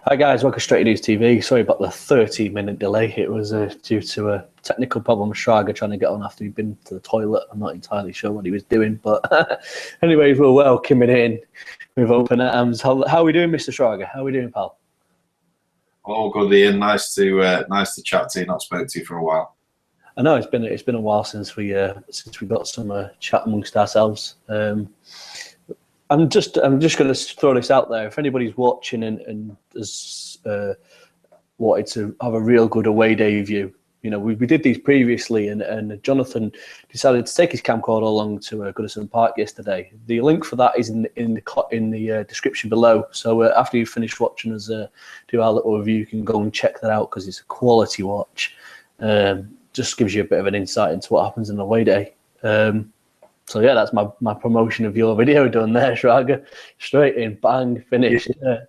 Hi guys, welcome to Stretty News TV. Sorry about the 30-minute delay. It was due to a technical problem with Schrager trying to get on after he'd been to the toilet. I'm not entirely sure what he was doing, but anyways, we're welcoming in with open arms. How are we doing, Mr. Schrager? How are we doing, pal? All good, Ian. Nice to chat to you. Not spoke to you for a while. I know it's been a while since we got some chat amongst ourselves. I'm just going to throw this out there. If anybody's watching and has wanted to have a real good away day view, you know, we did these previously, and Jonathan decided to take his camcorder along to Goodison Park yesterday. The link for that is in the description below. So after you finish watching us do our little review, you can go and check that out because it's a quality watch. Just gives you a bit of an insight into what happens in an away day. So yeah, that's my promotion of your video done there, Schrager. Straight in, bang, finish. Yeah.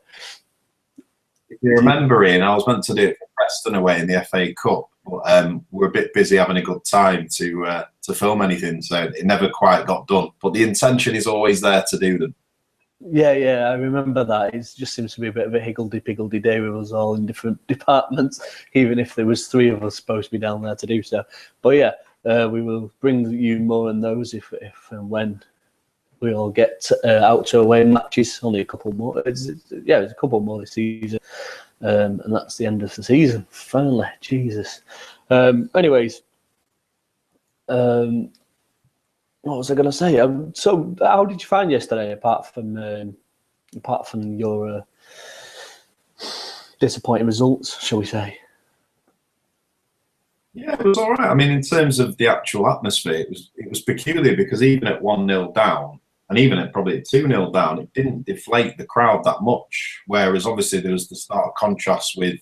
If you remember, Ian, I was meant to do it for Preston away in the FA Cup, but we're a bit busy having a good time to film anything, so it never quite got done. But the intention is always there to do them. Yeah, I remember that. It just seems to be a bit of a higgledy-piggledy day with us all in different departments, even if there was 3 of us supposed to be down there to do so. But yeah. We will bring you more on those if and when we all get out to away matches. Only a couple more. There's a couple more this season, and that's the end of the season. Finally, Jesus. Anyways, what was I going to say? So, how did you find yesterday? Apart from your disappointing results, shall we say? Yeah, it was all right. I mean, in terms of the actual atmosphere, it was peculiar because even at 1-0 down, and even at probably 2-0 down, it didn't deflate the crowd that much. Whereas obviously there was the stark contrast with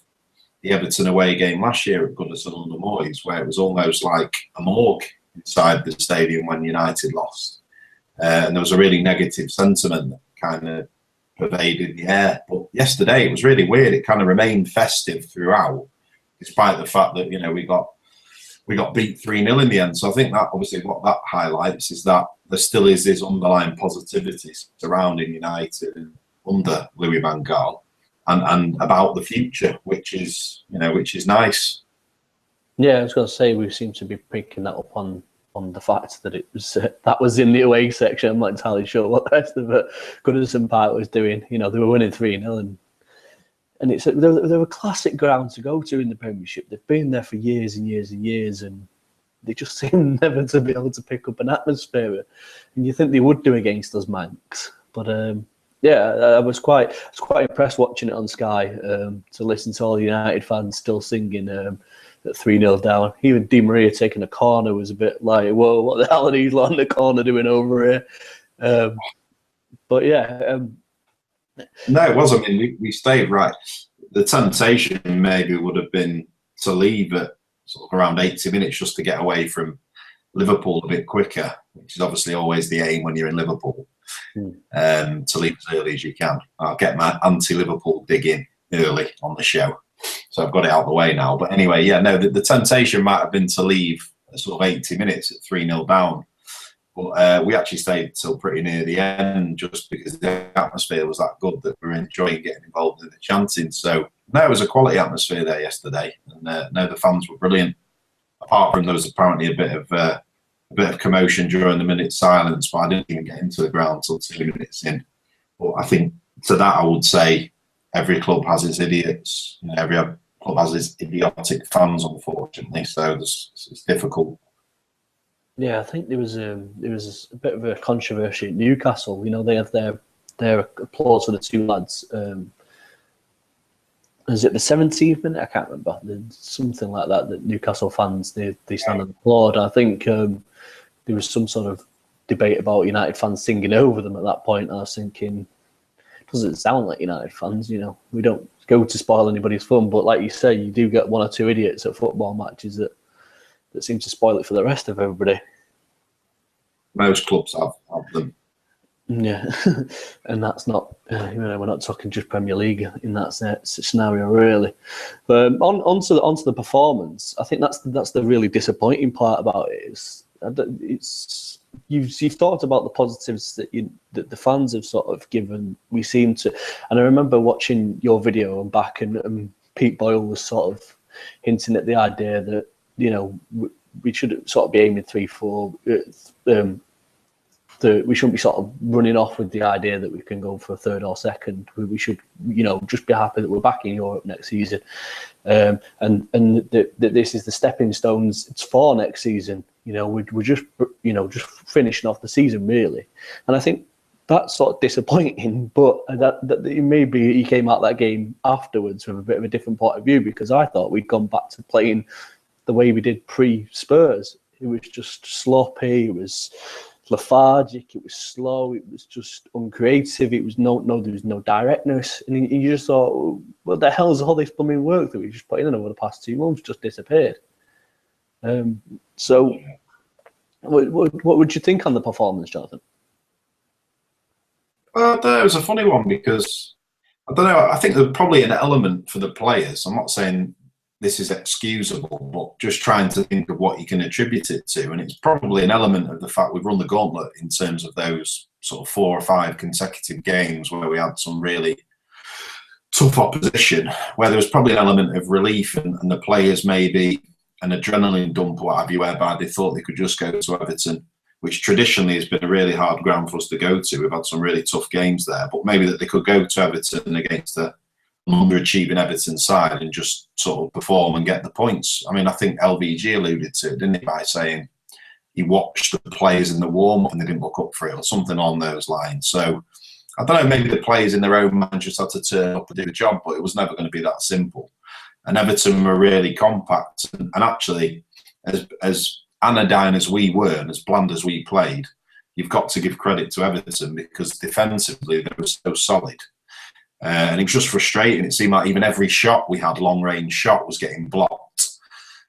the Everton away game last year at Goodison under Moyes, where it was almost like a morgue inside the stadium when United lost, and there was a really negative sentiment that kind of pervaded the air. But yesterday it was really weird. It kind of remained festive throughout, despite the fact that we got beat 3-0 in the end. So I think that obviously what that highlights is that there still is this underlying positivity surrounding United under Louis van Gaal and about the future, which is nice. Yeah, I was going to say we seem to be picking that up on the fact that it was that was in the away section. I'm not entirely sure what the rest of it Goodison Park was doing. You know, they were winning 3-0 and it's they're a classic ground to go to in the Premiership. They've been there for years and years and years, and they just seem never to be able to pick up an atmosphere. And you think they would do against us Manx, but yeah, I was quite impressed watching it on Sky to listen to all the United fans still singing at 3-0 down. Even Di Maria taking a corner was a bit like, whoa, what the hell are these lot in the corner doing over here? But yeah. No, it was. I mean, we stayed right. The temptation maybe would have been to leave at sort of around 80 minutes just to get away from Liverpool a bit quicker, which is obviously always the aim when you're in Liverpool, to leave as early as you can. I'll get my anti-Liverpool dig in early on the show. So I've got it out of the way now. But anyway, yeah, no, the temptation might have been to leave at sort of 80 minutes at 3-0 down. But we actually stayed till pretty near the end just because the atmosphere was that good that we were enjoying getting involved in the chanting. So, no, it was a quality atmosphere there yesterday. And no, the fans were brilliant. Apart from there was apparently a bit of commotion during the minute silence, but I didn't even get into the ground till 2 minutes in. But I think to that I would say every club has its idiots. Every club has its idiotic fans, unfortunately. So it's difficult. Yeah, I think there was a bit of a controversy at Newcastle. You know, they have their applause for the 2 lads. Is it the 17th minute? I can't remember. Something like that. That Newcastle fans they stand and applaud. I think there was some sort of debate about United fans singing over them at that point. And I was thinking, it doesn't sound like United fans. You know, we don't go to spoil anybody's fun, but like you say, you do get 1 or 2 idiots at football matches that seem to spoil it for the rest of everybody. Most clubs have them. Yeah, and that's not, we're not talking just Premier League in that scenario, really. But onto the performance, I think that's the really disappointing part about it. It's you've talked about the positives that the fans have sort of given. We seem to, and I remember watching your video and back, and Pete Boyle was sort of hinting at the idea that we should sort of be aiming 3-4. We shouldn't be sort of running off with the idea that we can go for a third or second. We should, just be happy that we're back in Europe next season, and that this is the stepping stones. It's for next season. We're just finishing off the season really, and I think that's sort of disappointing. But that maybe he came out that game afterwards with a bit of a different point of view, because I thought we'd gone back to playing the way we did pre-Spurs. It was just sloppy. It was lethargic, it was slow, it was just uncreative, it was there was no directness, and you just thought, what the hell is all this plumbing work that we just put in over the past 2 months just disappeared? So what would you think on the performance, Jonathan? Well, it was a funny one, because I don't know, I think there's probably an element for the players. I'm not saying this is excusable, but just trying to think of what you can attribute it to. And it's probably an element of the fact we've run the gauntlet in terms of those sort of 4 or 5 consecutive games where we had some really tough opposition, where there was probably an element of relief and the players maybe an adrenaline dump or what have you, whereby they thought they could just go to Everton, which traditionally has been a really hard ground for us to go to. We've had some really tough games there, but maybe that they could go to Everton against an underachieving Everton side and just sort of perform and get the points. I mean, I think LVG alluded to it, didn't he, by saying he watched the players in the warm-up and they didn't look up for it, or something along those lines. So I don't know, maybe the players in their own mind just had to turn up and do the job, but it was never going to be that simple. And Everton were really compact, and actually, as anodyne as we were and as bland as we played, you've got to give credit to Everton, because defensively they were so solid. And it was just frustrating. It seemed like even every shot we had, long-range shot, was getting blocked.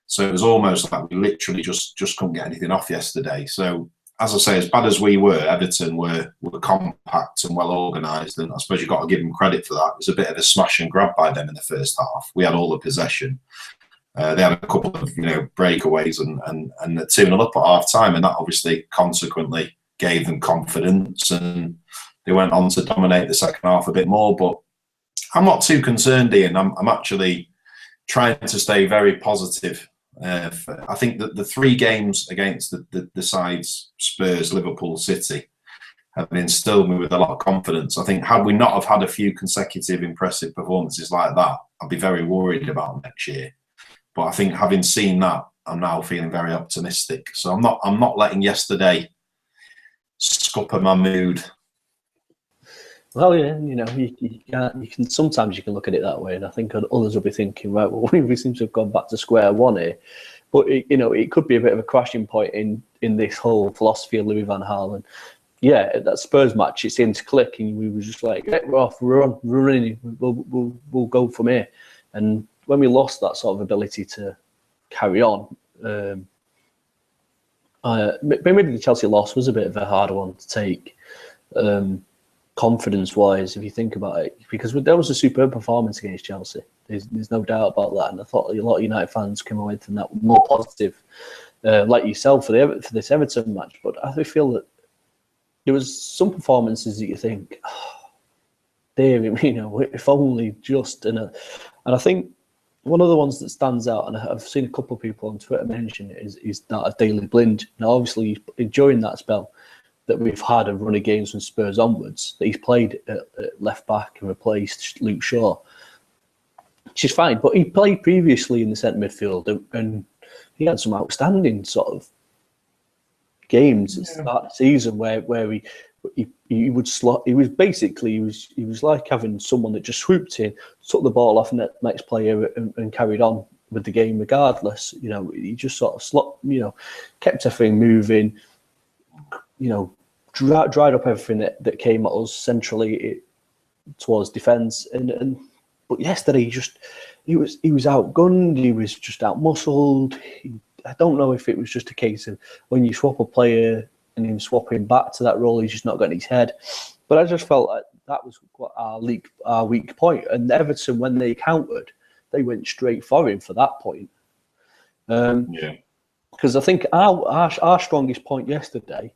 So it was almost like we literally just couldn't get anything off yesterday. So, as I say, as bad as we were, Everton were compact and well organised, and I suppose you've got to give them credit for that. It was a bit of a smash and grab by them in the first half. We had all the possession. They had a couple of breakaways and 2-0 up at half-time, and that obviously consequently gave them confidence, and they went on to dominate the second half a bit more. But I'm not too concerned, Ian. I'm actually trying to stay very positive. I think that the 3 games against the sides, Spurs, Liverpool, City, have instilled me with a lot of confidence. I think had we not have had a few consecutive impressive performances like that, I'd be very worried about next year. But I think having seen that, I'm now feeling very optimistic. So I'm not letting yesterday scupper my mood. Well, yeah, you can sometimes you can look at it that way, and I think others will be thinking, right, well, we seem to have gone back to square one here. But it could be a bit of a crashing point in this whole philosophy of Louis van Gaal. And yeah, at that Spurs match, it seemed to click, and we were just like, we're off, we're running, we'll go from here. And when we lost that sort of ability to carry on, maybe the Chelsea loss was a bit of a harder one to take. Confidence-wise, if you think about it, because there was a superb performance against Chelsea. There's no doubt about that, and I thought a lot of United fans came away from that more positive, like yourself for this Everton match. But I feel that there was some performances that you think, dear, if only just. And I think one of the ones that stands out, and I've seen a couple of people on Twitter mention it, is that of Daley Blind. Now, obviously, during that spell that we've had a run of games from Spurs onwards, that he's played at left back and replaced Luke Shaw, which is fine. But he played previously in the centre midfield, and he had some outstanding sort of games at the start of the season where he would slot. He was like having someone that just swooped in, took the ball off the next player, and carried on with the game regardless. He just sort of kept everything moving. Dried up everything that came at us centrally towards defence, but yesterday he was outgunned. He was just outmuscled. I don't know if it was just a case of when you swap a player and him swapping back to that role, he's just not got in his head. But I just felt like that was our weak point. And Everton, when they countered, they went straight for him for that point. Because I think our strongest point yesterday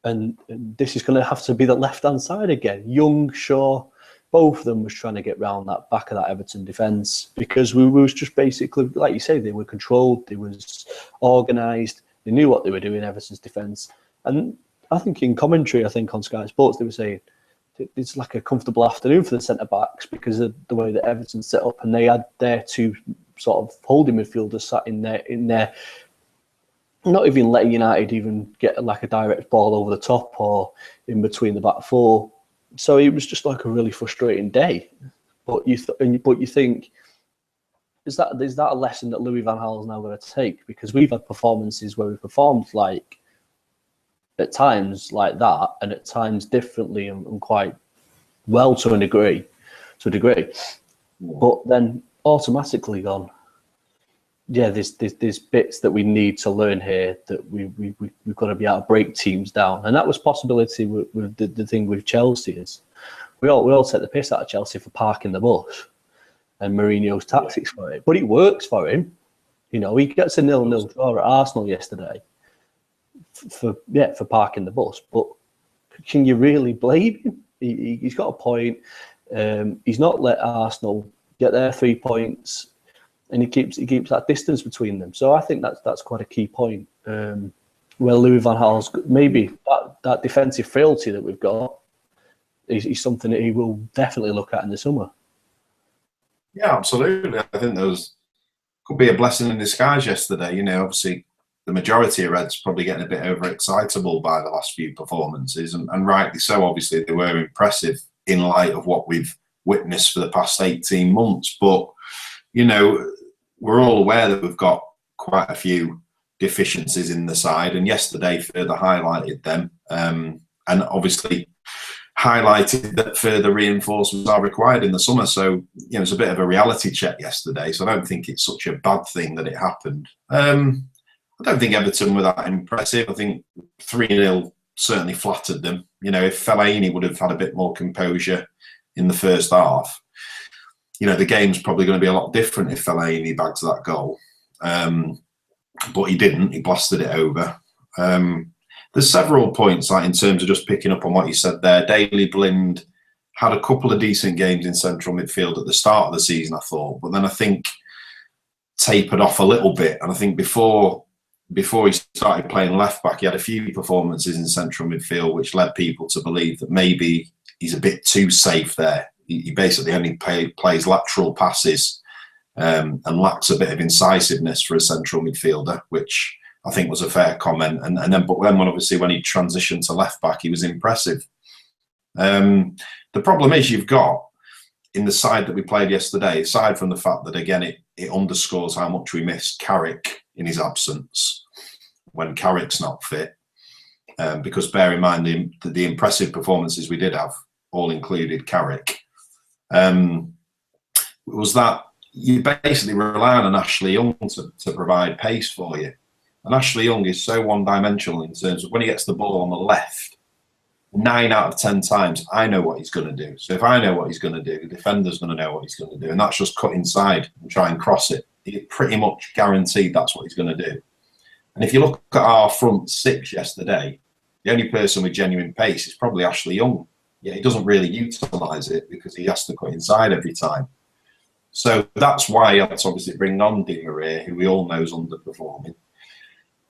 and this is going to have to be the left-hand side again. Young, Shaw, both of them was trying to get round that back of that Everton defence, because we was just basically, like you say, they were controlled, they was organised, they knew what they were doing, Everton's defence. And I think in commentary, I think on Sky Sports, they were saying it's like a comfortable afternoon for the centre-backs because of the way that Everton's set up, and they had their two sort of holding midfielders sat in there, not even letting United even get like a direct ball over the top or in between the back four. So it was just like a really frustrating day. But you think, is that a lesson that Louis van Gaal is now going to take? Because we've had performances where we performed like at times like that, and at times differently and quite well to a degree. But then automatically gone, yeah, there's bits that we need to learn here, that we've got to be able to break teams down. And that was possibility with the thing with Chelsea is we all set the piss out of Chelsea for parking the bus and Mourinho's tactics for it. But it works for him. You know, he gets a 0-0 draw at Arsenal yesterday for parking the bus. But can you really blame him? He's got a point. He's not let Arsenal get their 3 points, and he keeps that distance between them. So I think that's quite a key point. Where Louis van Gaal's maybe that defensive frailty that we've got is something that he will definitely look at in the summer. Yeah, absolutely. I think there could be a blessing in disguise yesterday. You know, obviously the majority of Reds probably getting a bit overexcitable by the last few performances, and rightly so. Obviously, they were impressive in light of what we've witnessed for the past 18 months. But, you know, we're all aware that we've got quite a few deficiencies in the side, and yesterday further highlighted them, and obviously highlighted that further reinforcements are required in the summer. So, you know, it's a bit of a reality check yesterday. So I don't think it's such a bad thing that it happened. I don't think Everton were that impressive. I think 3-0 certainly flattered them. You know, if Fellaini would have had a bit more composure in the first half, you know, the game's probably going to be a lot different if Fellaini bags that goal. But he didn't. He blasted it over. There's several points, like in terms of just picking up on what you said there. Daley Blind had a couple of decent games in central midfield at the start of the season, I thought. But then I think tapered off a little bit. And I think before he started playing left back, he had a few performances in central midfield which led people to believe that maybe he's a bit too safe there. He basically only plays lateral passes and lacks a bit of incisiveness for a central midfielder, which I think was a fair comment. But then obviously when he transitioned to left back, he was impressive. The problem is you've got in the side that we played yesterday, aside from the fact that, again, it underscores how much we miss Carrick in his absence when Carrick's not fit. Because bear in mind the impressive performances we did have all included Carrick. Was that you basically rely on Ashley Young to provide pace for you. And Ashley Young is so one-dimensional in terms of when he gets the ball on the left, 9 out of 10 times, I know what he's going to do. So if I know what he's going to do, the defender's going to know what he's going to do. And that's just cut inside and try and cross it. He's pretty much guaranteed that's what he's going to do. And if you look at our front six yesterday, the only person with genuine pace is probably Ashley Young. Yeah, he doesn't really utilise it because he has to cut inside every time. So that's why I had to obviously bring on Di Maria, who we all know is underperforming.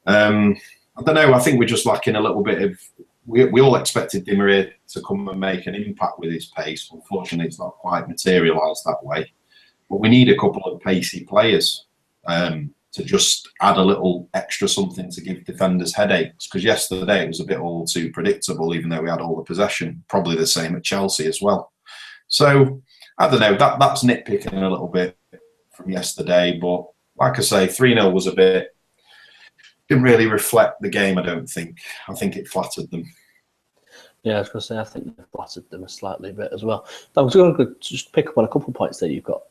I don't know. I think we're just lacking a little bit of. We all expected Di Maria to come and make an impact with his pace. Unfortunately, it's not quite materialised that way. But we need a couple of pacey players to just add a little extra something to give defenders headaches. Because yesterday it was a bit all too predictable, even though we had all the possession. Probably the same at Chelsea as well. So I don't know. That's nitpicking a little bit from yesterday. But like I say, 3-0 was a bit. Didn't really reflect the game, I don't think. I think it flattered them. Yeah, I was going to say, I think they flattered them a slightly bit as well. I was going to just pick up on a couple of points that you've got.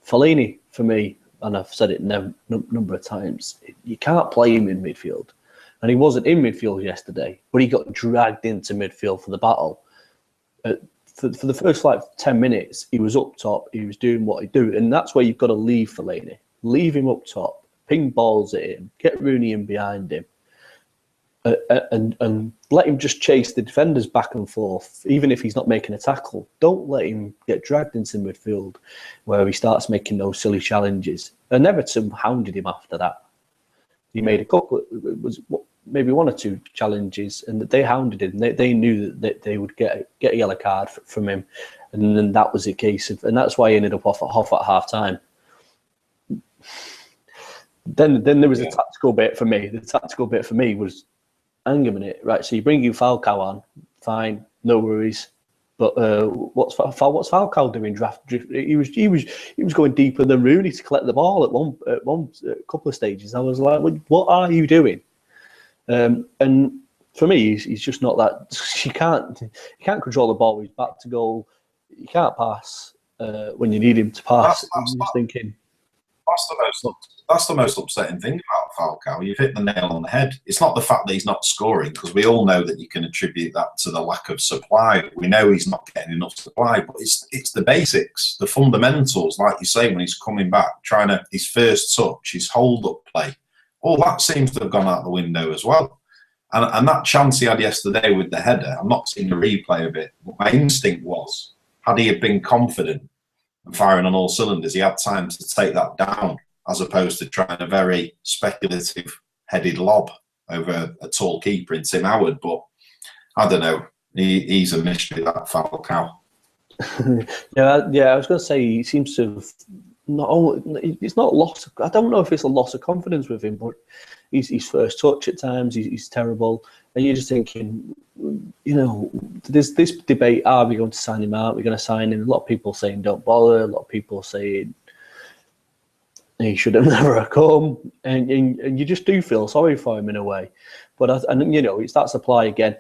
Fellaini, for me, and I've said it a number of times, you can't play him in midfield. And he wasn't in midfield yesterday, but he got dragged into midfield for the battle. For the first 10 minutes, he was up top, he was doing what he'd do. And that's where you've got to leave Fellaini. Leave him up top. Ping balls at him, get Rooney in behind him, and let him just chase the defenders back and forth, even if he's not making a tackle. Don't let him get dragged into midfield where he starts making those silly challenges. And Everton hounded him after that. He made a couple, maybe one or two challenges, and they hounded him. They knew that they would get a yellow card from him, and then that was the case of, and that's why he ended up off at half time. Then there was a tactical bit for me. The tactical bit for me was, hang a minute, right? So you bring you Falcao on, fine, no worries. But what's Falcao doing? He was going deeper than Rooney to collect the ball at one couple of stages. I was like, what are you doing? And for me, he's just not that. He can't control the ball. He's back to goal. He can't pass when you need him to pass. I'm just thinking. That's the most upsetting thing about Falcao. You've hit the nail on the head. It's not the fact that he's not scoring, because we all know that you can attribute that to the lack of supply. We know he's not getting enough supply, but it's the basics, the fundamentals, like you say, when he's coming back, his first touch, his hold-up play, all that seems to have gone out the window as well. And that chance he had yesterday with the header, I'm not seeing the replay of it, but my instinct was, had he have been confident and firing on all cylinders, he had time to take that down, as opposed to trying a very speculative headed lob over a tall keeper in Tim Howard. But I don't know. He's a mystery, that Falcao. Yeah. I was going to say he seems to have it's not lost. I don't know if it's a loss of confidence with him, but his first touch at times he's terrible, and you're just thinking, there's this debate: are we going to sign him out? We're going to sign him. A lot of people saying don't bother. A lot of people saying he should have never come, and you just do feel sorry for him in a way. But it's that supply again.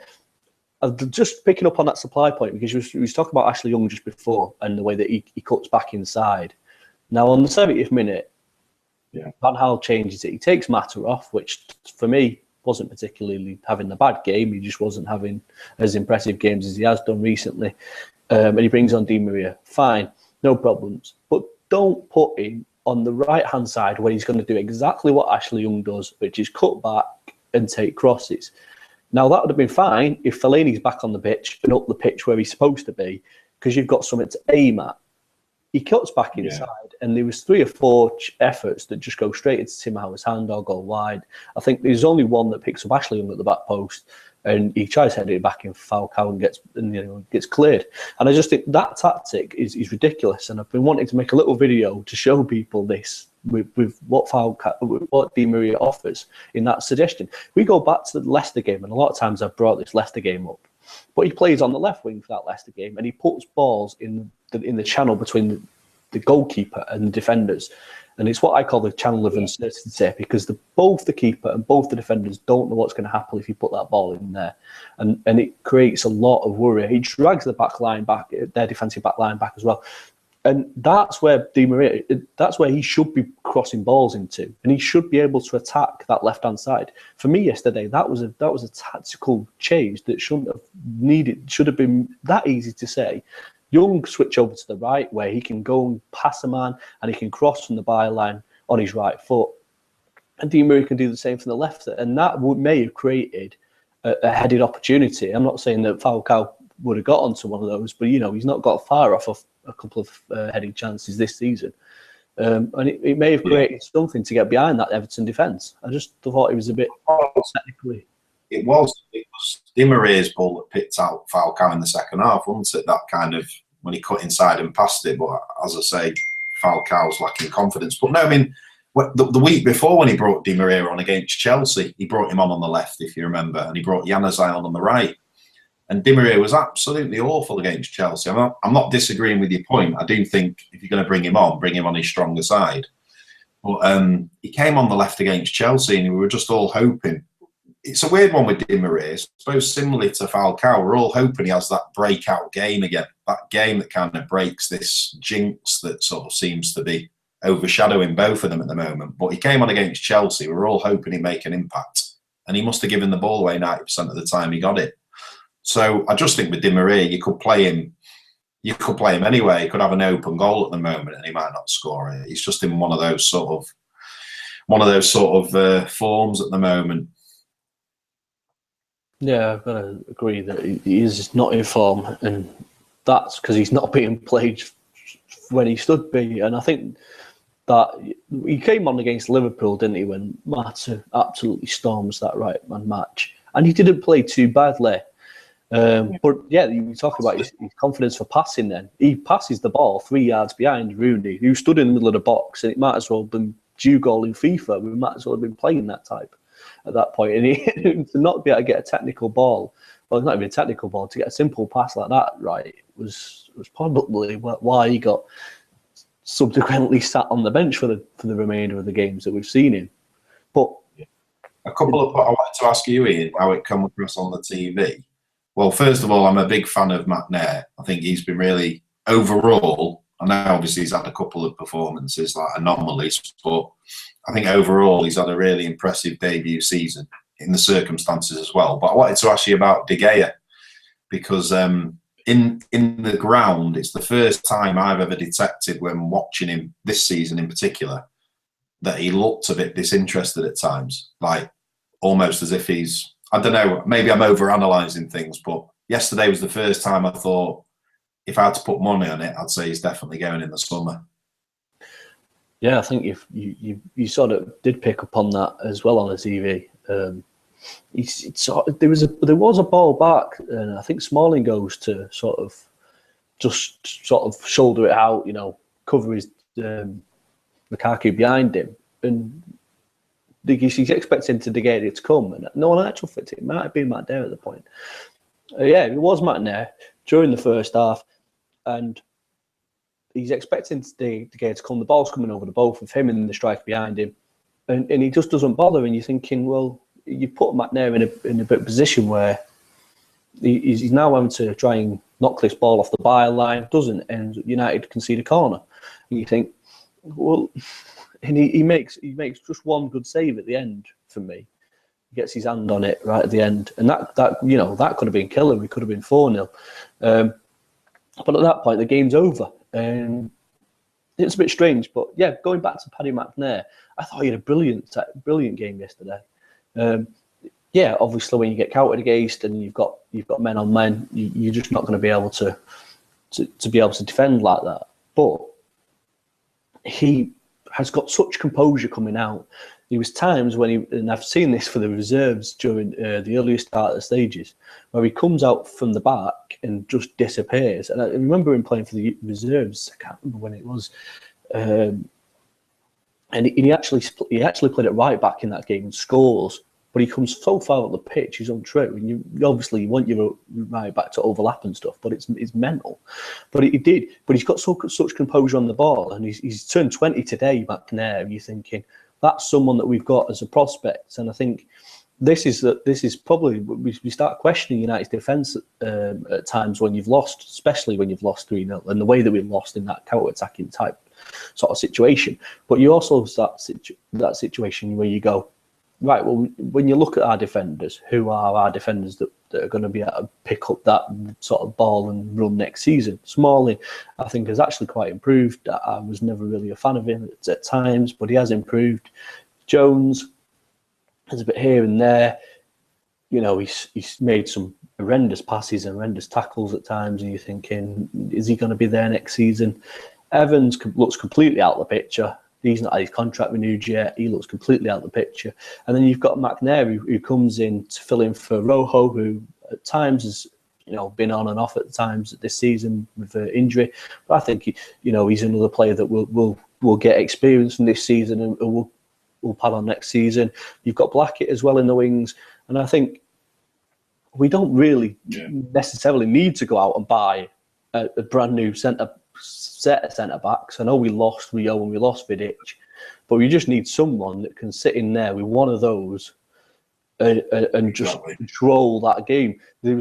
Just picking up on that supply point, because we was talking about Ashley Young just before and the way that he cuts back inside. Now on the 70th minute, Van Gaal changes it. He takes Mata off, which for me wasn't particularly having the bad game. He just wasn't having as impressive games as he has done recently. And he brings on Di Maria. Fine, no problems. But don't put him on the right-hand side where he's going to do exactly what Ashley Young does, which is cut back and take crosses. Now, that would have been fine if Fellaini's back on the pitch and up the pitch where he's supposed to be, because you've got something to aim at. He cuts back inside, and there was 3 or 4 efforts that just go straight into Tim Howard's hand or go wide. I think there's only one that picks up Ashley Young at the back post, and he tries to head it back in for Falcao and gets cleared. And I just think that tactic is ridiculous. And I've been wanting to make a little video to show people this with what what Di Maria offers in that suggestion. We go back to the Leicester game, and a lot of times I've brought this Leicester game up, but he plays on the left wing for that Leicester game, and he puts balls in the channel between the goalkeeper and the defenders. And it's what I call the channel of uncertainty, because both the keeper and both the defenders don't know what's going to happen if you put that ball in there. And it creates a lot of worry. He drags the back line back, their defensive back line back as well. And that's where Di Maria, that's where he should be crossing balls into, and he should be able to attack that left-hand side. For me yesterday, that was a tactical change that should have been that easy to say. Young switch over to the right where he can go and pass a man and he can cross from the byline on his right foot. And Di Maria can do the same from the left. And that may have created a headed opportunity. I'm not saying that Falcao would have got onto one of those, but he's not got far off of a couple of heading chances this season. And it may have created something to get behind that Everton defence. I just thought it was a bit technically. It was Di Maria's ball that picked out Falcao in the second half, wasn't it? That kind of, when he cut inside and passed it. But as I say, Falcao's lacking confidence. But no, I mean, the week before when he brought Di Maria on against Chelsea, he brought him on the left, if you remember, and he brought Januzaj on the right. And Di Maria was absolutely awful against Chelsea. I'm not disagreeing with your point. I do think if you're going to bring him on his stronger side. But he came on the left against Chelsea, and we were just all hoping. It's a weird one with Di Maria. I suppose similarly to Falcao, we're all hoping he has that breakout game again. That game that kind of breaks this jinx that sort of seems to be overshadowing both of them at the moment. But he came on against Chelsea. We're all hoping he'd make an impact. And he must have given the ball away 90% of the time he got it. So I just think with Di Maria, you could play him anyway. He could have an open goal at the moment and he might not score it. He's just in one of those sort of forms at the moment. Yeah, I've got to agree that he is not in form, and that's because he's not being played when he should be. And I think that he came on against Liverpool, didn't he, when Mata absolutely storms that right man match, and he didn't play too badly. But yeah, you talk about his confidence for passing. Then he passes the ball 3 yards behind Rooney, who stood in the middle of the box, and it might as well have been due goal in FIFA. We might as well have been playing that type at that point. And to not be able to get a technical ball, well, not even a technical ball, to get a simple pass like that right was probably why he got subsequently sat on the bench for the remainder of the games that we've seen him. But a couple of I wanted to ask you, Ian, how it come across on the TV. Well, first of all, I'm a big fan of McNair. I think he's been really overall. I know obviously he's had a couple of performances like anomalies, but I think overall he's had a really impressive debut season in the circumstances as well. But I wanted to ask you about De Gea because in the ground, it's the first time I've ever detected when watching him this season in particular that he looked a bit disinterested at times, like almost as if he's, I don't know, maybe I'm over-analysing things, but yesterday was the first time I thought if I had to put money on it, I'd say he's definitely going in the summer. Yeah, I think you sort of did pick up on that as well on the TV. There was a ball back, and I think Smalling goes to sort of shoulder it out, cover his Lukaku behind him, and he's expecting De Gea to come, and no one actually fit it. It might have been McNair at the point. Yeah, it was McNair during the first half, and he's expecting De Gea to come. The ball's coming over the both of him and the striker behind him, and he just doesn't bother. And you're thinking, well, you put McNair in a bit of position where he's now having to try and knock this ball off the byline, doesn't, and United concede a corner. And you think, well, and he makes just one good save at the end for me. He gets his hand on it right at the end, and that could have been killer. It could have been 4-0. But at that point, the game's over. And it's a bit strange, but yeah, going back to Paddy McNair, I thought he had a brilliant game yesterday. Yeah, obviously when you get counted against and you've got men on men, you're just not going to be able to be able to defend like that. But he has got such composure coming out. There was times when and I've seen this for the reserves during the earlier start of the stages, where he comes out from the back and just disappears. And I remember him playing for the reserves. I can't remember when it was. And he actually played it right back in that game and scores. But he comes so far up the pitch, he's untrue. And you obviously want your right back to overlap and stuff, but it's mental. But he did. But he's got such composure on the ball, and he's turned 20 today, McNair. And you're thinking that's someone that we've got as a prospect. And I think this is probably we start questioning United's defence at times when you've lost, especially when you've lost 3-0, and the way that we've lost in that counter-attacking type sort of situation. But you also start that situation where you go, right, well, when you look at our defenders, who are our defenders that are going to be able to pick up that sort of ball and run next season? Smalling, I think, has actually quite improved. I was never really a fan of him at times, but he has improved. Jones is a bit here and there. He's made some horrendous passes and horrendous tackles at times, and you're thinking, is he going to be there next season? Evans looks completely out of the picture. He's not had his contract renewed yet. He looks completely out of the picture. And then you've got McNair, who comes in to fill in for Rojo, who at times has been on and off at times this season with injury. But I think he's another player that will get experience from this season and will pad on next season. You've got Blackett as well in the wings, and I think we don't really necessarily need to go out and buy a brand new set of centre backs. I know we lost Rio and we lost Vidic, but we just need someone that can sit in there with one of those and just control that game. I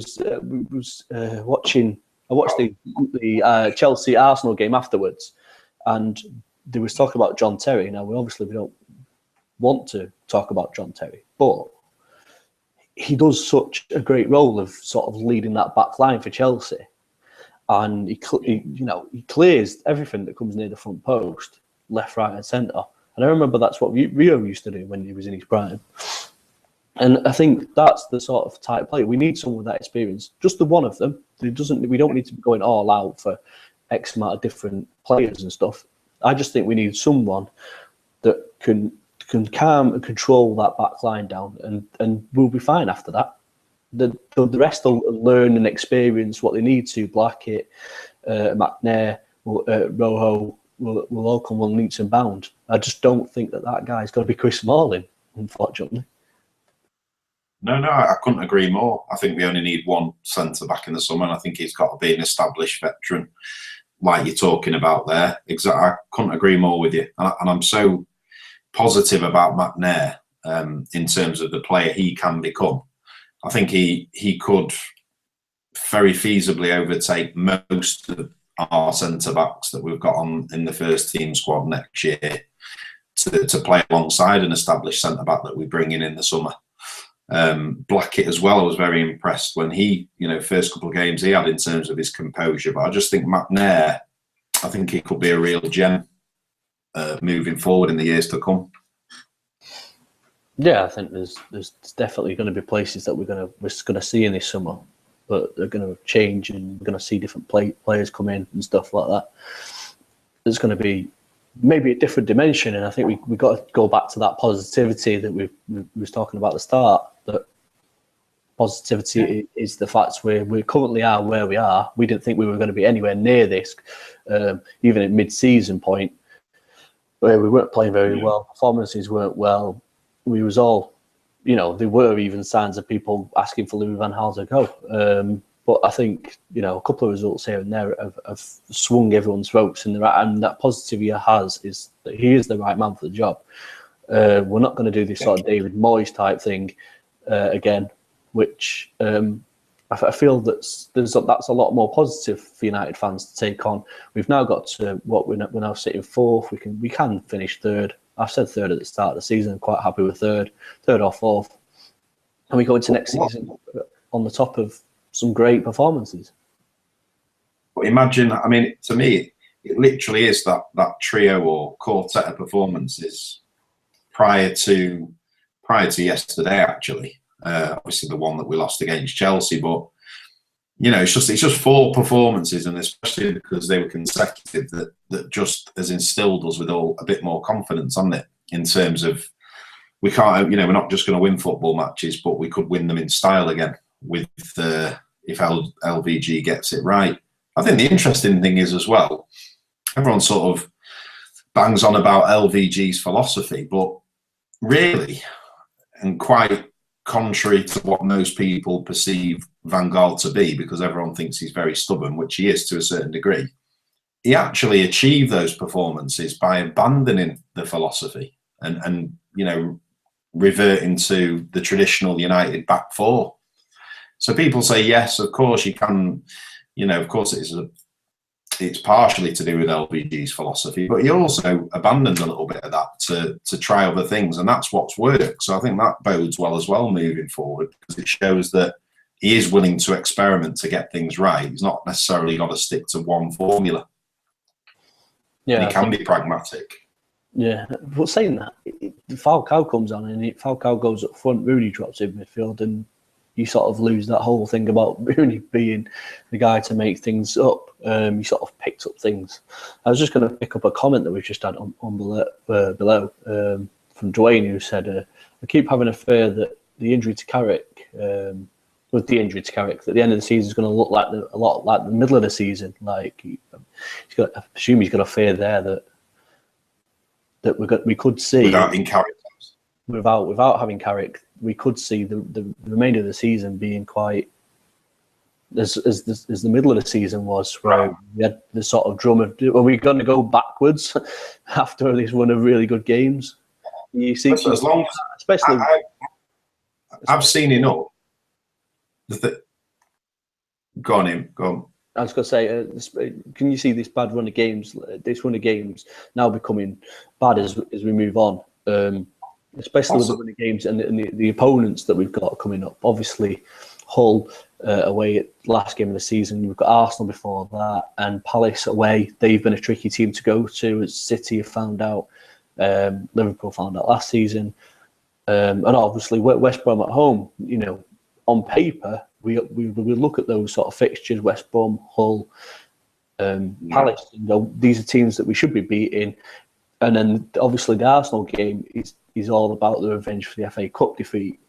watched the Chelsea Arsenal game afterwards, and there was talk about John Terry. Now we don't want to talk about John Terry, but he does such a great role of sort of leading that back line for Chelsea. And he clears everything that comes near the front post, left, right, and centre. And I remember that's what Rio used to do when he was in his prime. And I think that's the sort of type player we need. Someone with that experience, just the one of them. We don't need to be going all out for X amount of different players and stuff. I just think we need someone that can calm and control that back line down, and we'll be fine after that. The rest will learn and experience what they need to. Blackett, McNair, Rojo will all come on leaps and bounds. I just don't think that guy's going to be Chris Smalling, unfortunately. No, I couldn't agree more. I think we only need one centre back in the summer, and I think he's got to be an established veteran, like you're talking about there. Exactly, I couldn't agree more with you. And I'm so positive about McNair in terms of the player he can become. I think he could very feasibly overtake most of our centre backs that we've got on in the first team squad next year to play alongside an established centre back that we bring in the summer. Blackett as well, I was very impressed when he, first couple of games he had in terms of his composure. But I just think McNair, I think he could be a real gem moving forward in the years to come. Yeah, I think there's definitely going to be places that we're going to see in this summer, but they're going to change, and we're going to see different players come in and stuff like that. There's going to be maybe a different dimension, and I think we got to go back to that positivity that we was talking about at the start. That positivity is the fact we currently are where we are. We didn't think we were going to be anywhere near this, even at mid-season point, where we weren't playing very well. Performances weren't well. We was all, there were even signs of people asking for Louis van Gaal to go. But I think, a couple of results here and there have swung everyone's votes in the right, and that positivity he has is that he is the right man for the job. We're not going to do this sort of David Moyes type thing again, which I feel that's a lot more positive for United fans to take on. We've now got to we're now sitting fourth. We can finish third. I've said third at the start of the season. I'm quite happy with third or fourth, and we go into next season on the top of some great performances. But imagine, to me, it literally is that trio or quartet of performances prior to yesterday. Actually, obviously the one that we lost against Chelsea, but it's just 4 performances, and especially because they were consecutive, that just has instilled us with all a bit more confidence on it in terms of we can't, we're not just going to win football matches, but we could win them in style again with if LVG gets it right. I think the interesting thing is as well, everyone sort of bangs on about LVG's philosophy, but really, and quite contrary to what most people perceive Van Gaal to be, because everyone thinks he's very stubborn, which he is to a certain degree, he actually achieved those performances by abandoning the philosophy and reverting to the traditional United back four. So people say, yes, of course you can, of course it's partially to do with LVG's philosophy, but he also abandoned a little bit of that to try other things, and that's what's worked. So I think that bodes well as well moving forward, because it shows that he is willing to experiment to get things right. He's not necessarily got to stick to one formula. Yeah, he can be pragmatic. Yeah, but saying that, Falcao comes on and Falcao goes up front, Rooney drops in midfield, and you sort of lose that whole thing about Rooney being the guy to make things up. You sort of picked up things. I was just going to pick up a comment that we've just had on below from Dwayne, who said, I keep having a fear that the injury to Carrick, that the end of the season is going to look like a lot like the middle of the season. Like, I presume he's got a fear there that we could see without having Carrick, we could see the remainder of the season being quite as the middle of the season was, where we had the sort of drum of, are we going to go backwards after this run of really good games? You see, as long as, especially I've seen enough. Go on. I was going to say, can you see this run of games now becoming bad as we move on? Especially with the run of games and the opponents that we've got coming up. Obviously, Hull away at last game of the season. We've got Arsenal before that, and Palace away. They've been a tricky team to go to, as City have found out. Liverpool found out last season. And obviously, West Brom at home, on paper, we look at those sort of fixtures, West Brom, Hull, Palace, these are teams that we should be beating. And then obviously the Arsenal game is all about the revenge for the FA Cup defeat.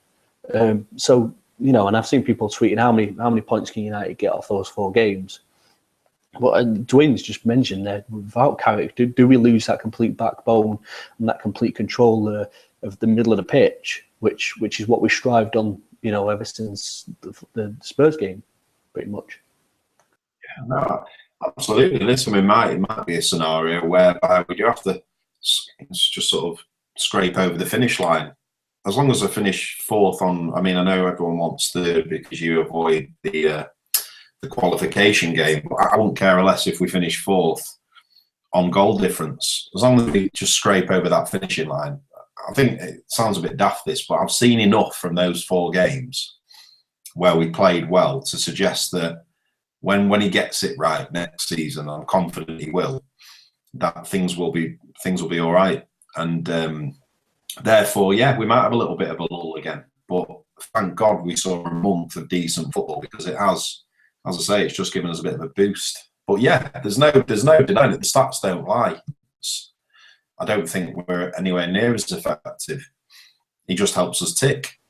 So, and I've seen people tweeting how many points can United get off those 4 games. But Dwayne's just mentioned there, without Carrick, do we lose that complete backbone and that complete control of the middle of the pitch, which is what we strived on, ever since the Spurs game, pretty much. Yeah, no, absolutely. Listen, it might be a scenario whereby we do have to just sort of scrape over the finish line. As long as I finish 4th on, I know everyone wants 3rd because you avoid the qualification game, but I wouldn't care less if we finish 4th on goal difference. As long as we just scrape over that finishing line. I think it sounds a bit daft, this, but I've seen enough from those 4 games where we played well to suggest that when he gets it right next season, I'm confident he will, that things will be all right. And therefore, yeah, we might have a little bit of a lull again. But thank God we saw a month of decent football, because it has, as I say, it's just given us a bit of a boost. But yeah, there's no denying it. The stats don't lie. I don't think we're anywhere near as effective. He just helps us tick.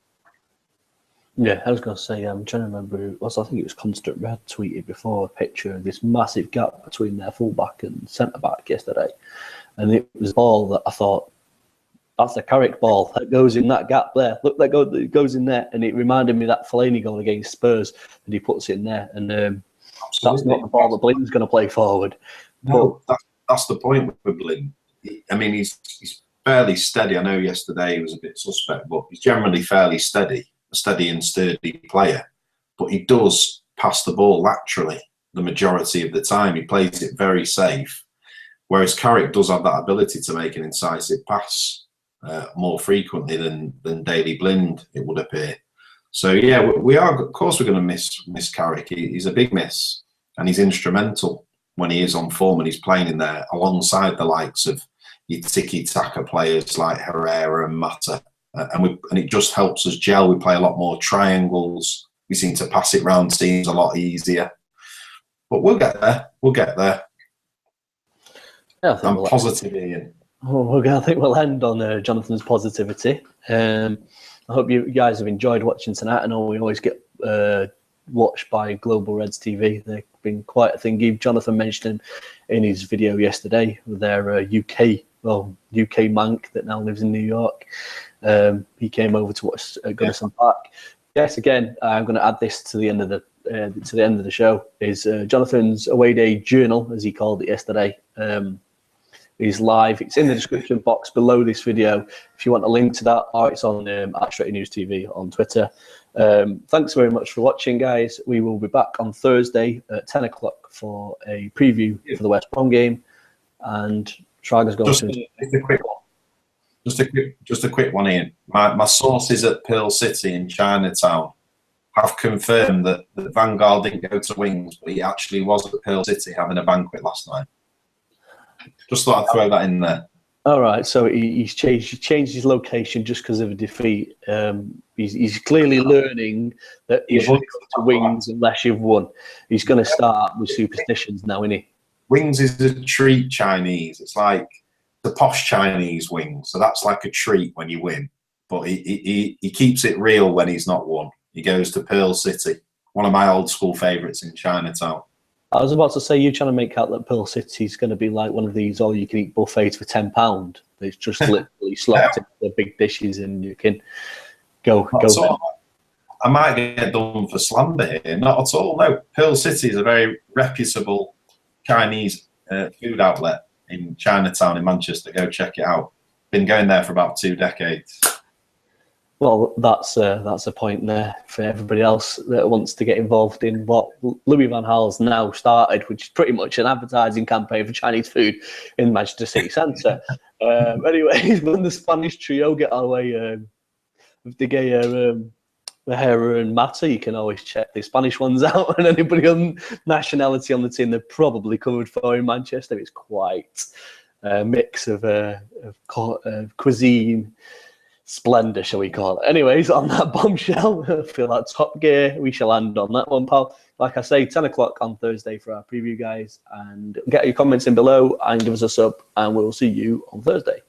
Yeah, I was going to say, I'm trying to remember who it was. I think it was Constant Red tweeted before a picture of this massive gap between their fullback and centre-back yesterday. And it was a ball that I thought, that's a Carrick ball that goes in that gap there. Look, that goes in there. And it reminded me of that Fellaini goal against Spurs that he puts in there. And that's not the ball that Bling's going to play forward. No, that's the point with Bling. He's fairly steady. I know yesterday he was a bit suspect, but he's generally fairly steady, a steady and sturdy player. But he does pass the ball laterally the majority of the time. He plays it very safe, whereas Carrick does have that ability to make an incisive pass more frequently than Daley Blind, it would appear. So yeah, we are. Of course, we're going to miss Carrick. He's a big miss, and he's instrumental when he is on form and he's playing in there alongside the likes of your tiki-taka players like Herrera and Mata. And it just helps us gel. We play a lot more triangles. We seem to pass it round teams a lot easier. But we'll get there. We'll get there. Yeah, I'm positive, Ian. I think we'll end on Jonathan's positivity. I hope you guys have enjoyed watching tonight. I know we always get watched by Global Reds TV. They've been quite a thing. Jonathan mentioned in his video yesterday with their UK Mank that now lives in New York. He came over to watch Goodison Park. Yes, again, I'm going to add this to the end of the show. Is Jonathan's away day journal, as he called it yesterday. Is live. It's in the description box below this video if you want a link to that, or it's on at Stretty News TV on Twitter. Thanks very much for watching, guys. We will be back on Thursday at 10 o'clock for a preview for the West Brom game. And Traga's going to... Just a quick one, Ian. My sources at Pearl City in Chinatown have confirmed that Van Gaal didn't go to Wings, but he actually was at Pearl City having a banquet last night. Just thought I'd throw that in there. All right, so he's changed his location just because of a defeat. He's clearly learning that you shouldn't go to Wings unless you've won. He's going to start with superstitions now, isn't he? Wings is a treat Chinese. It's like the posh Chinese Wings. So that's like a treat when you win. But he keeps it real when he's not won. He goes to Pearl City, one of my old school favourites in Chinatown. I was about to say, you're trying to make out that Pearl City's going to be like one of these all-you-can-eat buffets for £10. It's just literally slopped into the big dishes and you can go. I might get done for slander here. Not at all, no. Pearl City is a very reputable Chinese food outlet in Chinatown in Manchester. Go check it out. Been going there for about 2 decades. Well, that's a point there for everybody else that wants to get involved in what Louis van Gaal's now started, which is pretty much an advertising campaign for Chinese food in Manchester City Centre. Anyways, when the Spanish trio get our way with the gay Herrera and Mata, you can always check the Spanish ones out. And anybody on nationality on the team, they're probably covered for in Manchester. It's quite a mix of cuisine, Splendor, shall we call it? Anyways, on that bombshell, I feel like Top Gear, we shall end on that one, pal. Like I say, 10 o'clock on Thursday for our preview, guys. And get your comments in below and give us a sub, and we'll see you on Thursday.